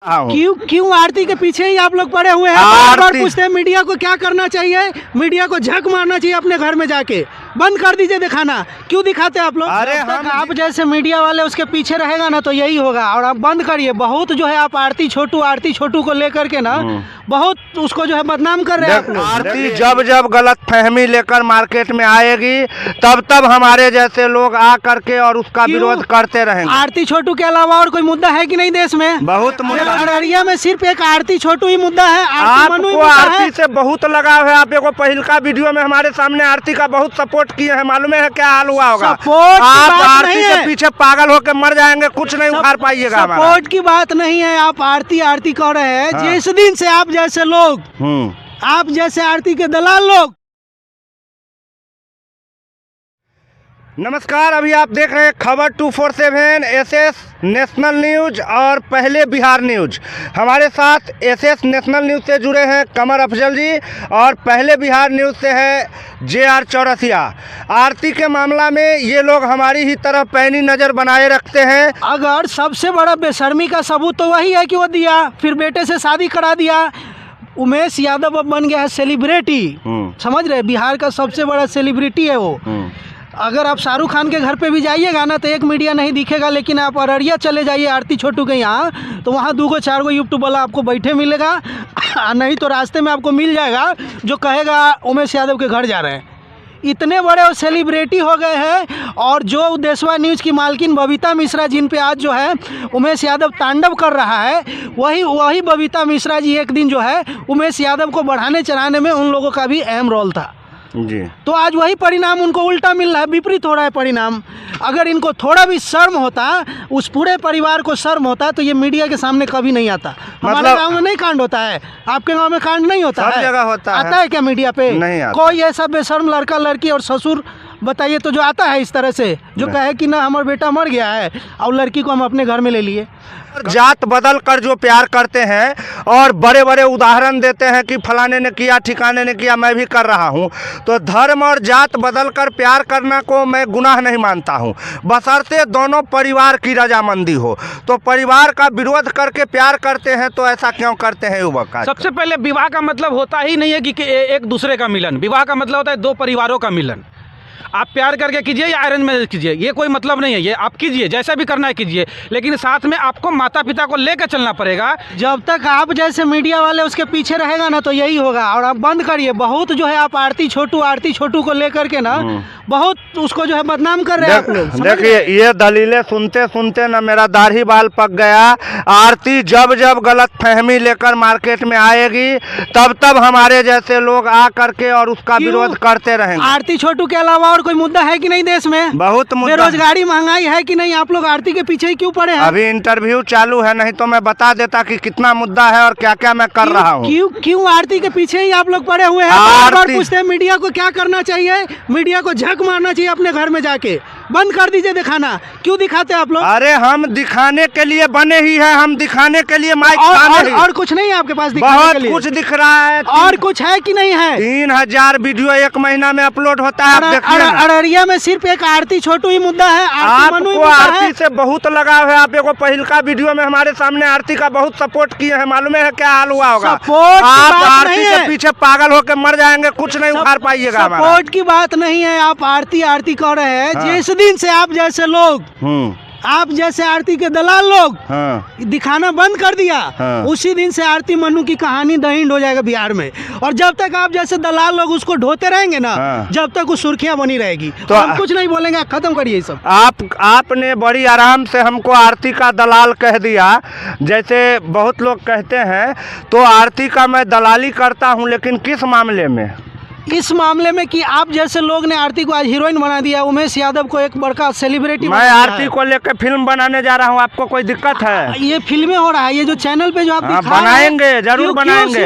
क्यों क्यों आरती के पीछे ही आप लोग पड़े हुए हैं? बार बार पूछते हैं मीडिया को क्या करना चाहिए, मीडिया को झक मारना चाहिए अपने घर में जाके, बंद कर दीजिए दिखाना। क्यों दिखाते हैं आप लोग? अरे आप जैसे मीडिया वाले उसके पीछे रहेगा ना तो यही होगा। और आप बंद करिए। बहुत जो है आप आरती छोटू को लेकर के ना बहुत उसको जो है बदनाम कर रहे हैं आप लोग। आरती जब जब गलत फहमी लेकर मार्केट में आएगी तब तब हमारे जैसे लोग आ करके और उसका विरोध करते रहेंगे। आरती छोटू के अलावा और कोई मुद्दा है कि नहीं देश में? बहुत मुद्दा। अररिया में सिर्फ एक आरती छोटू ही मुद्दा है। आपको आरती से बहुत लगाव है। आप एगो पहिलका वीडियो में हमारे सामने आरती का बहुत सपोर्ट किए हैं। मालूम है क्या हाल हुआ होगा? आप आरती के पीछे पागल होकर मर जाएंगे, कुछ नहीं उखाड़ पाइएगा। सपोर्ट की बात नहीं है। आप आरती कर रहे हैं। जिस दिन से आप जैसे लोग, आप जैसे आरती के दलाल लोग। नमस्कार, अभी आप देख रहे हैं खबर 247 एसएस नेशनल न्यूज और पहले बिहार न्यूज। हमारे साथ एसएस नेशनल न्यूज से जुड़े हैं कमर अफजल जी और पहले बिहार न्यूज से है JR चौरसिया। आरती के मामला में ये लोग हमारी ही तरफ पैनी नज़र बनाए रखते हैं। अगर सबसे बड़ा बेशर्मी का सबूत तो वही है कि वो दिया, फिर बेटे से शादी करा दिया। उमेश यादव अब बन गया है सेलिब्रिटी। समझ रहे, बिहार का सबसे बड़ा सेलिब्रिटी है वो। अगर आप शाहरुख खान के घर पे भी जाइएगा ना तो एक मीडिया नहीं दिखेगा, लेकिन आप अररिया चले जाइए आरती छोटू के यहाँ तो वहाँ 2-4 यूट्यूब वाला आपको बैठे मिलेगा। नहीं तो रास्ते में आपको मिल जाएगा जो कहेगा उमेश यादव के घर जा रहे हैं। इतने बड़े वो सेलिब्रिटी हो गए हैं। और जो देशवा न्यूज़ की मालकिन बबीता मिश्रा, जिन पे आज जो है उमेश यादव तांडव कर रहा है, वही बबीता मिश्रा जी एक दिन जो है उमेश यादव को बढ़ाने चढ़ाने में उन लोगों का भी अहम रोल था जी। तो आज वही परिणाम उनको उल्टा मिल रहा है, विपरीत हो रहा है परिणाम। अगर इनको थोड़ा भी शर्म होता, उस पूरे परिवार को शर्म होता तो ये मीडिया के सामने कभी नहीं आता। हमारे गांव में नहीं कांड होता है, आपके गांव में कांड नहीं होता है? सब जगह होता है। आता है क्या मीडिया पे? नहीं आता। कोई ऐसा बेशर्म लड़का लड़की और ससुर बताइए तो जो आता है इस तरह से, जो कहे कि ना हमारा बेटा मर गया है और लड़की को हम अपने घर में ले लिए। जात बदल कर जो प्यार करते हैं और बड़े बड़े उदाहरण देते हैं कि फलाने ने किया, ठिकाने ने किया, मैं भी कर रहा हूं, तो धर्म और जात बदल कर प्यार करना को मैं गुनाह नहीं मानता हूं, बशर्ते दोनों परिवार की रजामंदी हो। तो परिवार का विरोध करके प्यार करते हैं तो ऐसा क्यों करते हैं युवक? सबसे पहले विवाह का मतलब होता ही नहीं है कि एक दूसरे का मिलन। विवाह का मतलब होता है दो परिवारों का मिलन। आप प्यार करके कीजिए या अरेंज मैरिज कीजिए, ये कोई मतलब नहीं है। ये आप कीजिए, जैसा भी करना है कीजिए, लेकिन साथ में आपको माता पिता को लेकर चलना पड़ेगा। जब तक आप जैसे मीडिया वाले उसके पीछे रहेगा ना तो यही होगा। और आप बंद करिए। बहुत जो है आप आरती छोटू को लेकर के ना बहुत उसको जो है बदनाम कर रहे हैं आप लोग। देखिए, ये दलीलें सुनते सुनते ना मेरा दाढ़ी बाल पक गया। आरती जब जब गलत फहमी लेकर मार्केट में आएगी तब तब हमारे जैसे लोग आ करके और उसका विरोध करते रहेंगे। आरती छोटू के अलावा और कोई मुद्दा है कि नहीं देश में? बहुत मुद्दा। बेरोजगारी, महंगाई है कि नहीं? आप लोग आरती के पीछे ही क्यों पड़े हैं? अभी इंटरव्यू चालू है, नहीं तो मैं बता देता कि कितना मुद्दा है और क्या क्या मैं कर रहा हूँ। क्यों आरती के पीछे ही आप लोग पड़े हुए हैं? बार बार पूछते हैं मीडिया को क्या करना चाहिए, मीडिया को झक मारना चाहिए अपने घर में जाके, बंद कर दीजिए दिखाना। क्यों दिखाते हैं आप लोग? अरे हम दिखाने के लिए बने ही है, हम दिखाने के लिए माइक और कुछ नहीं है आपके पास दिखाने बहुत के लिए? कुछ दिख रहा है। और कुछ है कि नहीं है? 3000 वीडियो एक महीना में अपलोड होता है। आप देखिए, अररिया में सिर्फ एक आरती छोटू ही मुद्दा है। आपको आरती से बहुत लगाव है। आप एगो पहिलका वीडियो में हमारे सामने आरती का बहुत सपोर्ट किए हैं। मालूम है क्या हाल हुआ होगा? आप आरती के पीछे पागल होकर मर जाएंगे, कुछ नहीं उखाड़ पाइएगा। सपोर्ट की बात नहीं है। आप आरती कर रहे हैं। जिस दिन से आप जैसे लोग, आप जैसे आरती के दलाल लोग दिखाना बंद कर दिया, उसी दिन से आरती मनु की कहानी दहिंड हो जाएगा बिहार में। और जब तक आप जैसे दलाल लोग उसको ढोते रहेंगे ना, जब तक वो सुर्खियां बनी रहेगी। तो हम कुछ नहीं बोलेंगे, खत्म करिए सब। आपने बड़ी आराम से हमको आरती का दलाल कह दिया, जैसे बहुत लोग कहते हैं। तो आरती का मैं दलाली करता हूं, लेकिन किस मामले में? इस मामले में कि आप जैसे लोग ने आरती को आज हीरोइन बना दिया, उमेश यादव को एक बड़का सेलिब्रिटी। मैं आरती को लेकर फिल्म बनाने जा रहा हूँ, आपको कोई दिक्कत है? ये फिल्में हो रहा है, ये जो चैनल पे जो आप बनाएंगे, जरूर बनाएंगे।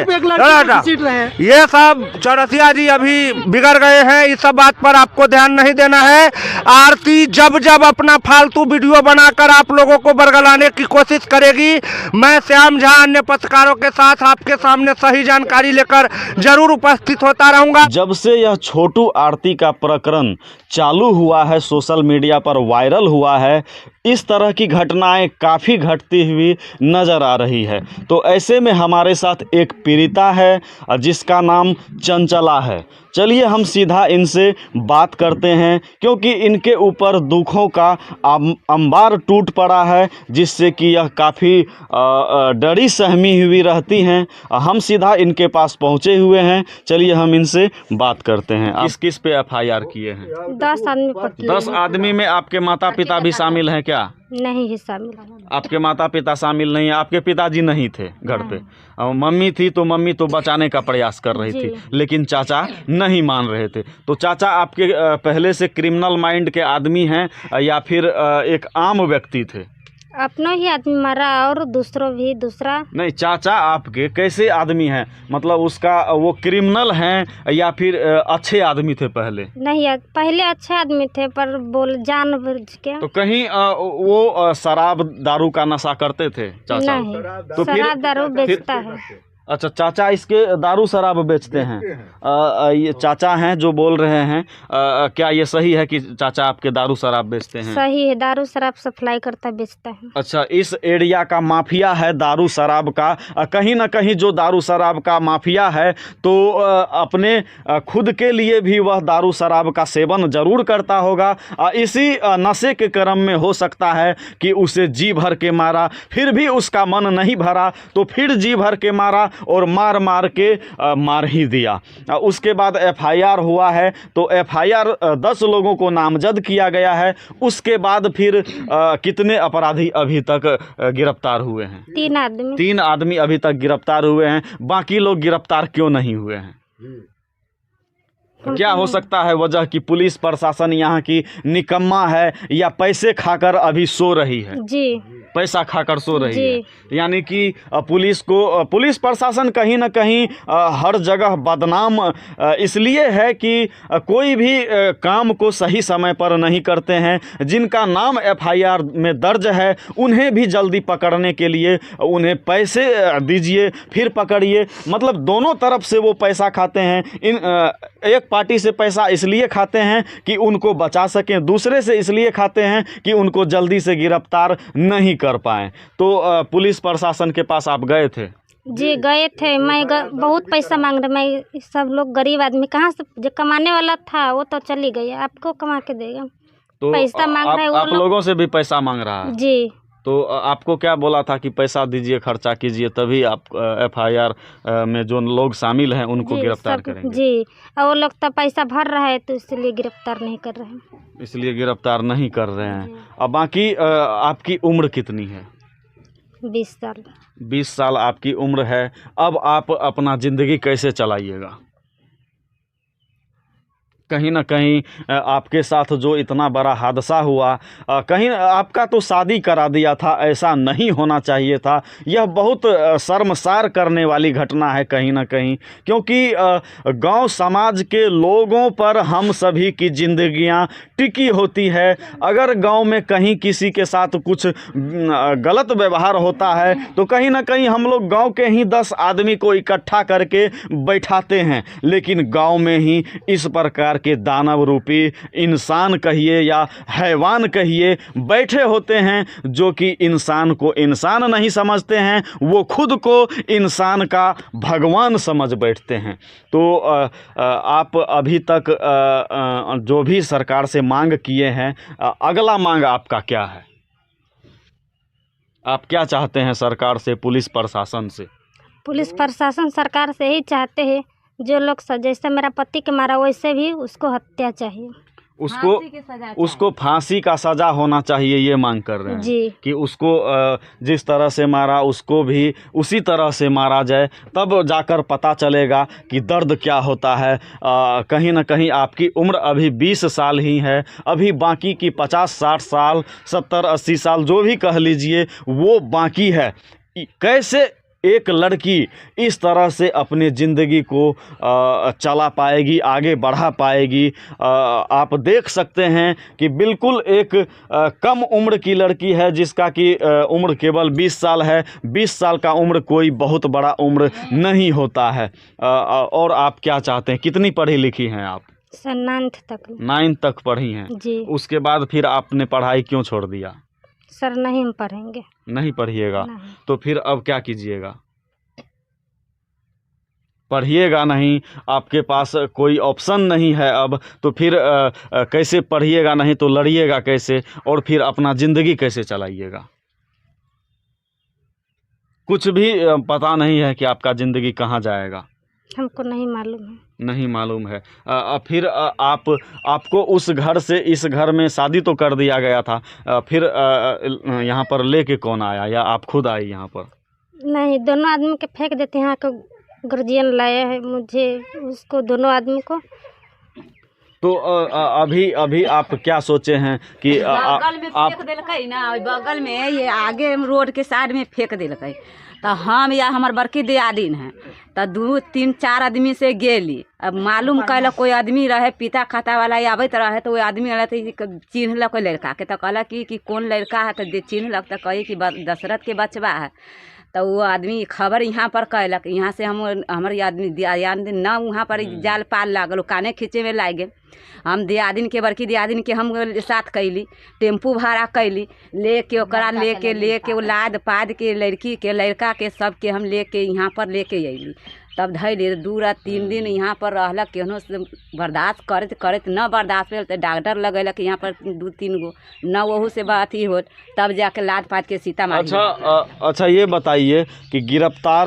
ये सब चौरसिया जी अभी बिगड़ गए हैं, इस सब बात पर आपको ध्यान नहीं देना है। आरती जब जब अपना फालतू वीडियो बनाकर आप लोगों को बरगलाने की कोशिश करेगी, मैं श्याम झा अन्य पत्रकारों के साथ आपके सामने सही जानकारी लेकर जरूर उपस्थित होता रहूंगा। जब से यह छोटू आरती का प्रकरण चालू हुआ है, सोशल मीडिया पर वायरल हुआ है, इस तरह की घटनाएं काफ़ी घटती हुई नज़र आ रही है। तो ऐसे में हमारे साथ एक पीड़िता है जिसका नाम चंचला है। चलिए हम सीधा इनसे बात करते हैं, क्योंकि इनके ऊपर दुखों का अंबार टूट पड़ा है, जिससे कि यह काफ़ी डरी सहमी हुई रहती हैं। हम सीधा इनके पास पहुंचे हुए हैं। चलिए हम इनसे बात करते हैं। किस किस पे एफआईआर किए हैं? 10 आदमी पर 10 आदमी में आपके माता पिता भी शामिल हैं क्या? नहीं हिस्सा मिला। आपके माता पिता शामिल नहीं है, आपके पिताजी नहीं थे घर पे, और मम्मी थी, तो मम्मी तो बचाने का प्रयास कर रही थी, लेकिन चाचा नहीं मान रहे थे। तो चाचा आपके पहले से क्रिमिनल माइंड के आदमी हैं या फिर एक आम व्यक्ति थे? अपना ही आदमी मारा और दूसरों भी दूसरा। नहीं, चाचा आपके कैसे आदमी हैं? मतलब उसका वो क्रिमिनल हैं या फिर अच्छे आदमी थे पहले? नहीं, पहले अच्छे आदमी थे, पर बोल जानबूझ के। तो कहीं वो शराब दारू का नशा करते थे चाचा? नहीं, तो फिर शराब दारू बेचता है। अच्छा, चाचा इसके दारू शराब बेचते हैं। ये चाचा हैं जो बोल रहे हैं, क्या ये सही है कि चाचा आपके दारू शराब बेचते हैं? सही है, दारू शराब सप्लाई करता बेचता है। अच्छा, इस एरिया का माफिया है दारू शराब का। कहीं ना कहीं जो दारू शराब का माफिया है, तो अपने खुद के लिए भी वह दारू शराब का सेवन जरूर करता होगा। इसी नशे के क्रम में हो सकता है कि उसे जी भर के मारा, फिर भी उसका मन नहीं भरा, तो फिर जी भर के मारा और मार मार के मार ही दिया। उसके बाद एफआईआर हुआ है, तो एफआईआर 10 लोगों को नामजद किया गया है। उसके बाद फिर कितने अपराधी अभी तक गिरफ्तार हुए हैं? 3 आदमी। 3 आदमी अभी तक गिरफ्तार हुए हैं। बाकी लोग गिरफ्तार क्यों नहीं हुए हैं? क्या हो सकता है वजह कि पुलिस प्रशासन यहाँ की निकम्मा है या पैसे खाकर अभी सो रही है? जी, पैसा खाकर सो रही जी। है। यानी कि पुलिस प्रशासन कहीं ना कहीं हर जगह बदनाम इसलिए है कि कोई भी काम को सही समय पर नहीं करते हैं। जिनका नाम एफआईआर में दर्ज है, उन्हें भी जल्दी पकड़ने के लिए उन्हें पैसे दीजिए, फिर पकड़िए। मतलब दोनों तरफ से वो पैसा खाते हैं। एक पार्टी से पैसा इसलिए खाते हैं कि उनको बचा सकें, दूसरे से इसलिए खाते हैं कि उनको जल्दी से गिरफ्तार नहीं कर पाएं। तो पुलिस प्रशासन के पास आप गए थे? जी गए थे। मैं बहुत पैसा मांग रहे। मैं सब लोग गरीब आदमी, कहाँ से जो कमाने वाला था वो तो चली गई, आपको कमा के देगा। तो पैसा मांग रहा है वो आप लोगों से भी पैसा मांग रहा है? जी। तो आपको क्या बोला था कि पैसा दीजिए, खर्चा कीजिए, तभी आप एफआईआर में जो लोग शामिल हैं उनको गिरफ्तार करेंगे? जी, और वो लोग तो पैसा भर रहा है, तो इसलिए गिरफ्तार नहीं कर रहे हैं। इसलिए गिरफ्तार नहीं कर रहे हैं। अब बाकी आपकी उम्र कितनी है? 20 साल। 20 साल आपकी उम्र है। अब आप अपना ज़िंदगी कैसे चलाइएगा? कहीं ना कहीं आपके साथ जो इतना बड़ा हादसा हुआ, कहीं आपका तो शादी करा दिया था, ऐसा नहीं होना चाहिए था। यह बहुत शर्मसार करने वाली घटना है कहीं ना कहीं, क्योंकि गांव समाज के लोगों पर हम सभी की ज़िंदगियां टिकी होती है। अगर गांव में कहीं किसी के साथ कुछ गलत व्यवहार होता है, तो कहीं ना कहीं हम लोग गांव के ही 10 आदमी को इकट्ठा करके बैठाते हैं, लेकिन गांव में ही इस प्रकार के दानव रूपी इंसान कहिए या हैवान कहिए बैठे होते हैं, जो कि इंसान को इंसान नहीं समझते हैं, वो खुद को इंसान का भगवान समझ बैठते हैं। तो आप अभी तक जो भी सरकार से मांग किए हैं, अगला मांग आपका क्या है? आप क्या चाहते हैं सरकार से, पुलिस प्रशासन से? पुलिस प्रशासन सरकार से ही चाहते हैं, जो लोग जैसे मेरा पति के मारा वैसे भी उसको हत्या चाहिए, उसको फांसी का सजा होना चाहिए, ये मांग कर रहे हैं जी। कि उसको जिस तरह से मारा उसको भी उसी तरह से मारा जाए, तब जाकर पता चलेगा कि दर्द क्या होता है। कहीं ना कहीं आपकी उम्र अभी 20 साल ही है, अभी बाकी की 50-60 साल 70-80 साल जो भी कह लीजिए वो बाकी है। कैसे एक लड़की इस तरह से अपनी ज़िंदगी को चला पाएगी, आगे बढ़ा पाएगी। आप देख सकते हैं कि बिल्कुल एक कम उम्र की लड़की है जिसका कि उम्र केवल 20 साल है। 20 साल का उम्र कोई बहुत बड़ा उम्र नहीं होता है। और आप क्या चाहते हैं, कितनी पढ़ी लिखी हैं आप? सर 9th तक। 9th तक पढ़ी हैं जी। उसके बाद फिर आपने पढ़ाई क्यों छोड़ दिया? सर नहीं हम पढ़ेंगे। नहीं पढ़िएगा नहीं। तो फिर अब क्या कीजिएगा? पढ़िएगा नहीं, आपके पास कोई ऑप्शन नहीं है अब, तो फिर कैसे पढ़िएगा नहीं तो लड़िएगा कैसे, और फिर अपना ज़िंदगी कैसे चलाइएगा? कुछ भी पता नहीं है कि आपका ज़िंदगी कहाँ जाएगा। हमको नहीं मालूम है। नहीं मालूम है। फिर आपको उस घर से इस घर में शादी तो कर दिया गया था, फिर यहाँ पर लेके कौन आया, या आप खुद आई यहाँ पर? नहीं, दोनों आदमी के फेंक देते हैं। यहाँ का गार्जियन लाया है मुझे, उसको, दोनों आदमी को। तो अभी आप क्या सोचे हैं कि बगल में आप फेंक दिलकै ना, बगल में ये आगे रोड के साइड में फेंक दिलकै, तो हम या हमार बड़की दियादिन है, तो 2, 3, 4 आदमी से गेली। अब मालूम कैलक कोई आदमी रहे पीता खाता वाला आबैत रहे, तो वो आदमी रहे तो चिन्हलक लड़का के, तो कहलक कि कौन लड़का है, तो चिन्हलक, तो कही कि दशरथ के बचवा है। तो वो आदमी खबर यहाँ पर कैलक, यहाँ से हमारे आदमी दियादिन न वहाँ पर जाल पाल लागल, काने खींचे में लाग गेल। हम दियादिन के, बड़की दियादिन के हम साथ कैली, टेम्पू भाड़ा कैली, लेके ओकरा लेके वो लाद पाद के लड़की के लड़का के सबके हम लेके यहाँ पर लेके अयली। तब धैली 2 रात 3 दिन यहाँ पर रहलक, केहनो से बर्दाश्त करते करते न बर्दाश्त भेल तो डॉक्टर लगेलक यहाँ पर 2-3 गो, न वहू से अथी होत, तब जाके लाद पाद के सीतामढ़ी। अच्छा ये बताइए कि गिरफ्तार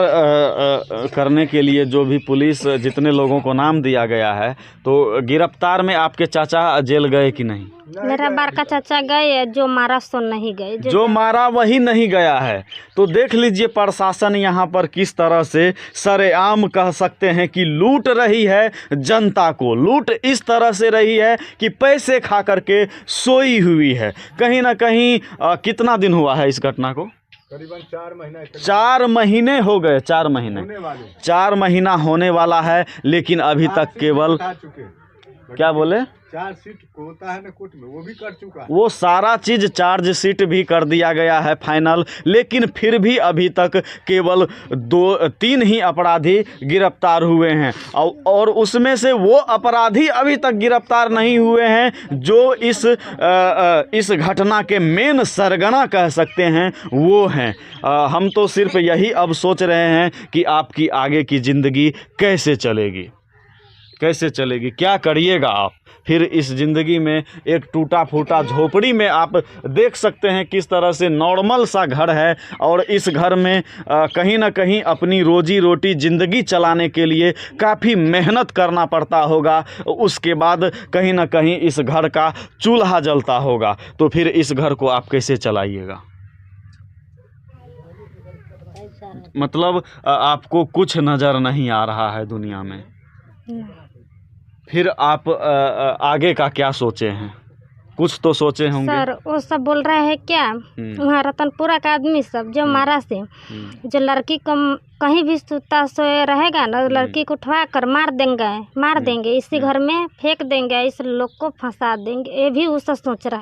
करने के लिए जो भी पुलिस जितने लोगों को नाम दिया गया है, तो गिरफ्तार में आपके चाचा जेल गए कि नहीं? मेरा बड़का चाचा गए, जो मारा सो नहीं गए। जो मारा वही नहीं गया है। तो देख लीजिए प्रशासन यहाँ पर किस तरह से सरेआम कह सकते हैं कि लूट रही है जनता को। लूट इस तरह से रही है कि पैसे खा करके सोई हुई है। कहीं ना कहीं कितना दिन हुआ है इस घटना को? करीबन 4 महीने। 4 महीने हो गए। 4 महीने, 4 महीना होने वाला है, लेकिन अभी तक केवल क्या बोले, 4 सीट होता है ना कोर्ट में, वो भी कर चुका है। वो सारा चीज़ चार्ज शीट भी कर दिया गया है फाइनल, लेकिन फिर भी अभी तक केवल 2-3 ही अपराधी गिरफ्तार हुए हैं। और उसमें से वो अपराधी अभी तक गिरफ्तार नहीं हुए हैं जो इस घटना के मेन सरगना कह सकते हैं, वो हैं। हम तो सिर्फ यही अब सोच रहे हैं कि आपकी आगे की ज़िंदगी कैसे चलेगी, कैसे चलेगी, क्या करिएगा आप फिर इस ज़िंदगी में। एक टूटा फूटा झोपड़ी में आप देख सकते हैं किस तरह से नॉर्मल सा घर है, और इस घर में कहीं ना कहीं अपनी रोजी रोटी ज़िंदगी चलाने के लिए काफ़ी मेहनत करना पड़ता होगा। उसके बाद कहीं ना कहीं इस घर का चूल्हा जलता होगा, तो फिर इस घर को आप कैसे चलाइएगा? मतलब आपको कुछ नज़र नहीं आ रहा है दुनिया में। फिर आप आगे का क्या सोचे हैं? कुछ तो सोचे होंगे। सर वो सब बोल रहे हैं क्या, वहाँ रतनपुरा का आदमी सब जो मारा से, जो लड़की को कहीं भी सुता सोए रहेगा ना, लड़की को उठवा कर मार देंगे, इसी घर में फेंक देंगे, इस लोग को फंसा देंगे, ये भी वो सब सोच रहा है।